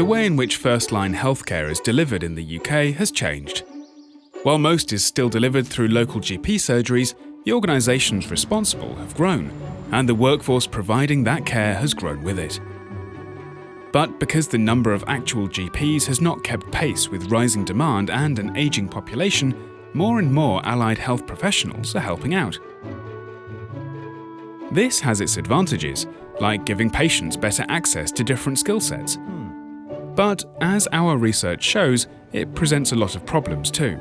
the way in which first-line healthcare is delivered in the UK has changed. While most is still delivered through local GP surgeries, the organisations responsible have grown, and the workforce providing that care has grown with it. But because the number of actual GPs has not kept pace with rising demand and an ageing population, more and more allied health professionals are helping out. This has its advantages, like giving patients better access to different skill sets. But as our research shows, it presents a lot of problems too.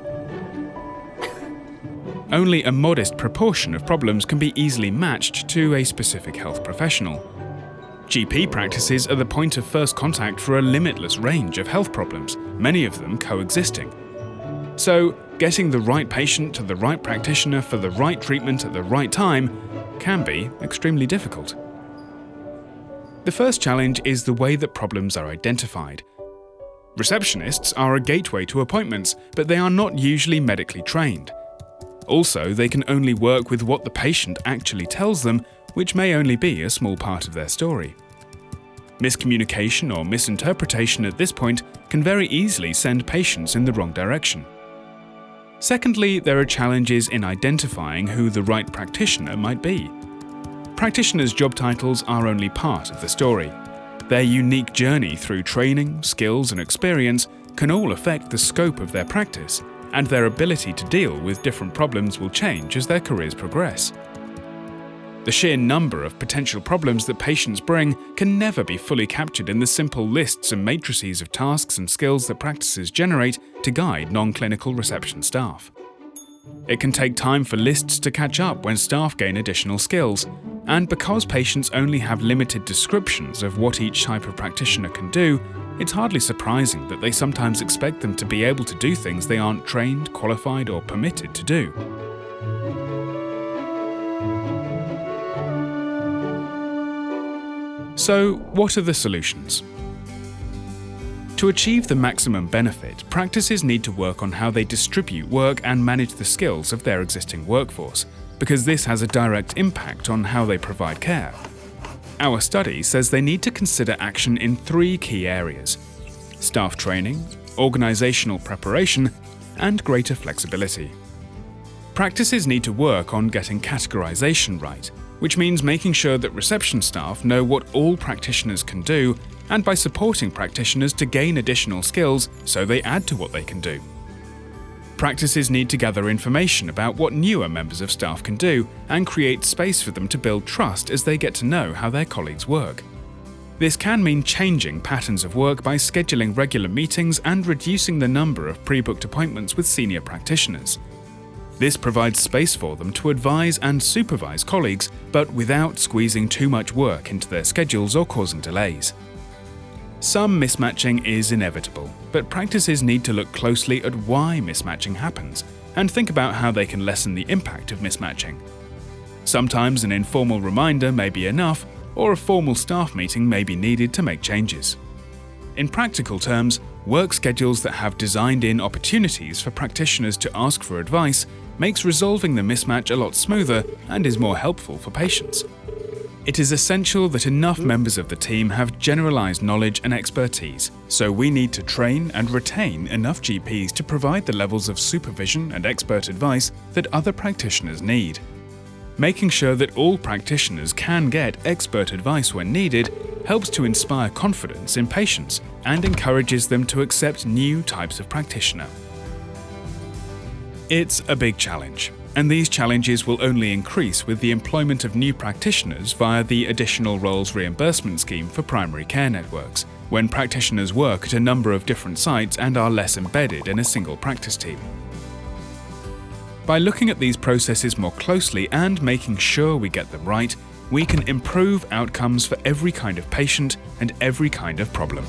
Only a modest proportion of problems can be easily matched to a specific health professional. GP practices are the point of first contact for a limitless range of health problems, many of them coexisting. So, getting the right patient to the right practitioner for the right treatment at the right time can be extremely difficult. The first challenge is the way that problems are identified. Receptionists are a gateway to appointments, but they are not usually medically trained. Also, they can only work with what the patient actually tells them, which may only be a small part of their story. Miscommunication or misinterpretation at this point can very easily send patients in the wrong direction. Secondly, there are challenges in identifying who the right practitioner might be. Practitioners' job titles are only part of the story. Their unique journey through training, skills, and experience can all affect the scope of their practice, and their ability to deal with different problems will change as their careers progress. The sheer number of potential problems that patients bring can never be fully captured in the simple lists and matrices of tasks and skills that practices generate to guide non-clinical reception staff. It can take time for lists to catch up when staff gain additional skills, and because patients only have limited descriptions of what each type of practitioner can do, it's hardly surprising that they sometimes expect them to be able to do things they aren't trained, qualified, or permitted to do. So, what are the solutions? To achieve the maximum benefit, practices need to work on how they distribute work and manage the skills of their existing workforce, because this has a direct impact on how they provide care. Our study says they need to consider action in 3 key areas: staff training, organisational preparation, and greater flexibility. Practices need to work on getting categorisation right, which means making sure that reception staff know what all practitioners can do, and by supporting practitioners to gain additional skills so they add to what they can do. Practices need to gather information about what newer members of staff can do and create space for them to build trust as they get to know how their colleagues work. This can mean changing patterns of work by scheduling regular meetings and reducing the number of pre-booked appointments with senior practitioners. This provides space for them to advise and supervise colleagues, but without squeezing too much work into their schedules or causing delays. Some mismatching is inevitable, but practices need to look closely at why mismatching happens and think about how they can lessen the impact of mismatching. Sometimes an informal reminder may be enough, or a formal staff meeting may be needed to make changes. In practical terms, work schedules that have designed-in opportunities for practitioners to ask for advice makes resolving the mismatch a lot smoother and is more helpful for patients. It is essential that enough members of the team have generalized knowledge and expertise, so we need to train and retain enough GPs to provide the levels of supervision and expert advice that other practitioners need. Making sure that all practitioners can get expert advice when needed helps to inspire confidence in patients and encourages them to accept new types of practitioner. It's a big challenge, and these challenges will only increase with the employment of new practitioners via the Additional Roles Reimbursement Scheme for primary care networks, when practitioners work at a number of different sites and are less embedded in a single practice team. By looking at these processes more closely and making sure we get them right, we can improve outcomes for every kind of patient and every kind of problem.